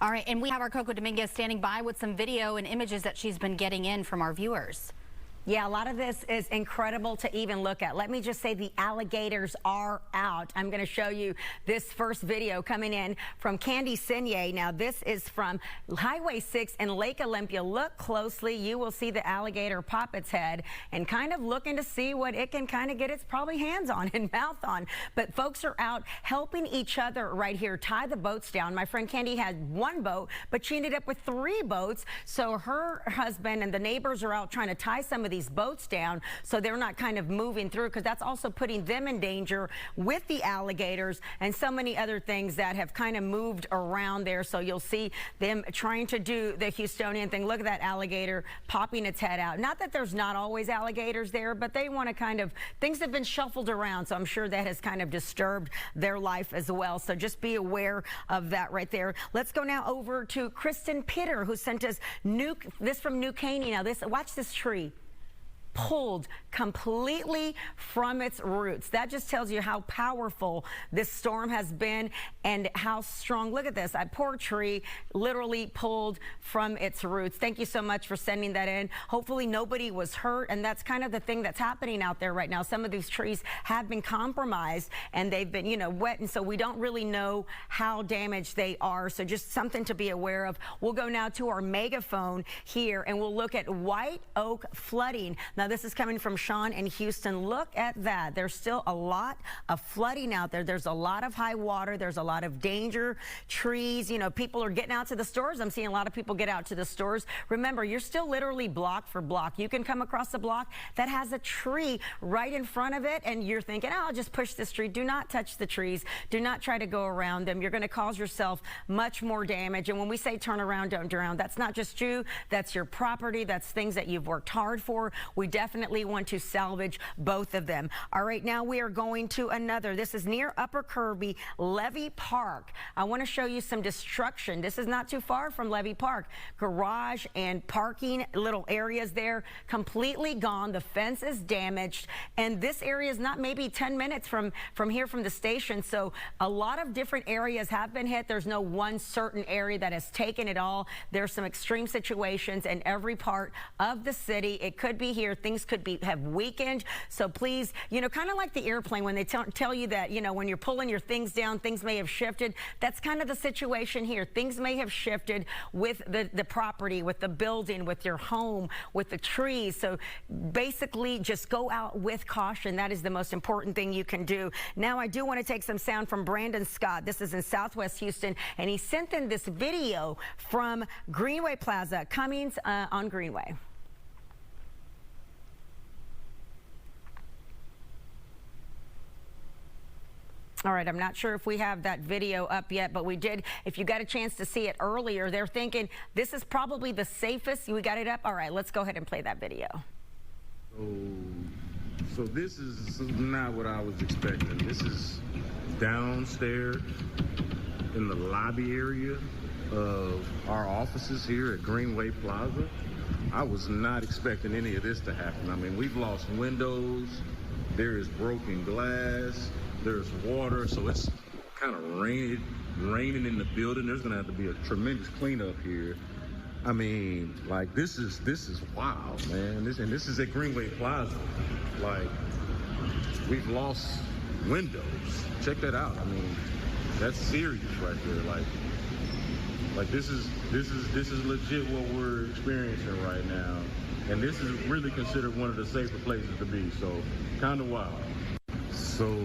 All right, and we have our Coco Dominguez standing by with some video and images that she's been getting in from our viewers. Yeah, a lot of this is incredible to even look at. Let me just say the alligators are out. I'm going to show you this first video coming in from Candy Sinye. Now, this is from Highway 6 in Lake Olympia. Look closely. You will see the alligator pop its head and kind of looking to see what it can kind of get its probably hands on and mouth on. But folks are out helping each other right here tie the boats down. My friend Candy had one boat, but she ended up with 3 boats. So her husband and the neighbors are out trying to tie some of these boats down so they're not kind of moving through, because that's also putting them in danger with the alligators and so many other things that have kind of moved around there. So you'll see them trying to do the Houstonian thing. Look at that alligator popping its head out. Not that there's not always alligators there, but they want to kind of, things have been shuffled around, so I'm sure that has kind of disturbed their life as well. So just be aware of that right there. Let's go now over to Kristen Pitter, who sent us this from New Caney. Now watch this tree pulled completely from its roots. That just tells you how powerful this storm has been and how strong. Look at this. That poor tree literally pulled from its roots. Thank you so much for sending that in. Hopefully nobody was hurt, and that's kind of the thing that's happening out there right now. Some of these trees have been compromised and they've been, wet, and so we don't really know how damaged they are. So just something to be aware of. We'll go now to our megaphone here and we'll look at White Oak flooding. Now, this is coming from Sean in Houston. Look at that. There's still a lot of flooding out there. There's a lot of high water. There's a lot of danger. Trees, people are getting out to the stores. I'm seeing a lot of people get out to the stores. Remember, you're still literally block for block. You can come across a block that has a tree right in front of it, and you're thinking, oh, I'll just push this tree. Do not touch the trees. Do not try to go around them. You're going to cause yourself much more damage. And when we say turn around, don't drown, that's not just you. That's your property. That's things that you've worked hard for. We definitely want to salvage both of them. All right, now we are going to another. This is near Upper Kirby, Levy Park. I want to show you some destruction. This is not too far from Levy Park. Garage and parking little areas there completely gone. The fence is damaged, and this area is not maybe 10 minutes from here from the station. So a lot of different areas have been hit. There's no one certain area that has taken it all. There's some extreme situations in every part of the city. It could be here. Things could have weakened. So please, kind of like the airplane when they tell you that, when you're pulling your things down, things may have shifted. That's kind of the situation here. Things may have shifted with the property, with the building, with your home, with the trees. So basically just go out with caution. That is the most important thing you can do. Now I do want to take some sound from Brandon Scott. This is in Southwest Houston, and he sent in this video from Greenway Plaza, Cummings on Greenway. All right, I'm not sure if we have that video up yet, but we did. If you got a chance to see it earlier, they're thinking this is probably the safest. We got it up? All right, let's go ahead and play that video. So this is not what I was expecting. This is downstairs in the lobby area of our offices here at Greenway Plaza. I was not expecting any of this to happen. I mean, we've lost windows. There is broken glass. There's water, so it's kind of raining in the building. There's gonna have to be a tremendous cleanup here. I mean, like this is wild, man. This is at Greenway Plaza. Like, we've lost windows. Check that out. I mean, that's serious right there. Like this is legit what we're experiencing right now, and this is really considered one of the safer places to be. So, kind of wild. So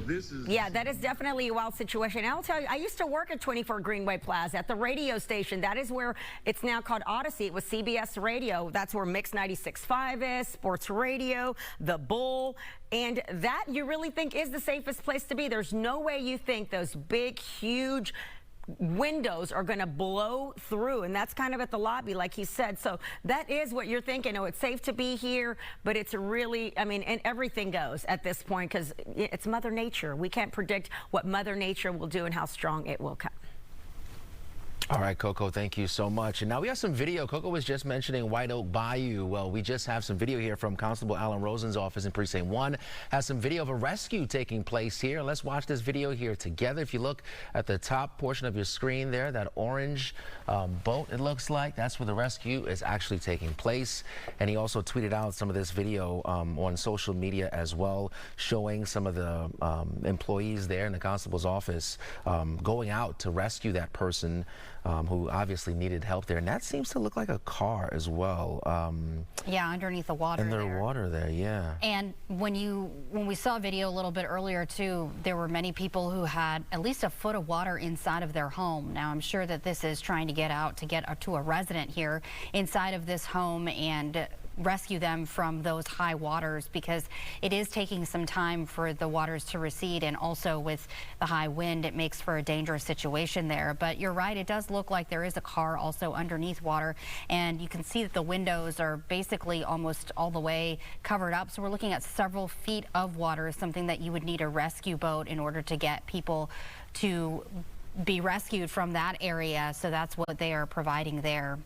this is... Yeah, that is definitely a wild situation. I'll tell you, I used to work at 24 Greenway Plaza at the radio station. That is where it's now called Odyssey. It was CBS Radio. That's where Mix 96.5 is, sports radio, The Bull. And that you really think is the safest place to be. There's no way you think those big, huge windows are going to blow through, and that's kind of at the lobby, like he said. So that is what you're thinking. Oh, it's safe to be here, but it's really, I mean, and everything goes at this point because it's Mother Nature. We can't predict what Mother Nature will do and how strong it will come. All right, Coco, thank you so much. And now we have some video. Coco was just mentioning White Oak Bayou. Well, we just have some video here from Constable Alan Rosen's office in Precinct 1. Has some video of a rescue taking place here. Let's watch this video here together. If you look at the top portion of your screen there, that orange boat, it looks like, that's where the rescue is actually taking place. And he also tweeted out some of this video on social media as well, showing some of the employees there in the constable's office going out to rescue that person who obviously needed help there. And that seems to look like a car as well. Yeah, underneath the water there. Water there, yeah. And when we saw a video a little bit earlier too, there were many people who had at least a foot of water inside of their home. Now I'm sure that this is trying to get out to get to a resident here inside of this home and rescue them from those high waters, because it is taking some time for the waters to recede, and also with the high wind it makes for a dangerous situation there. But you're right, it does look like there is a car also underneath water, and you can see that the windows are basically almost all the way covered up. So we're looking at several feet of water, something that you would need a rescue boat in order to get people to be rescued from that area. So that's what they are providing there.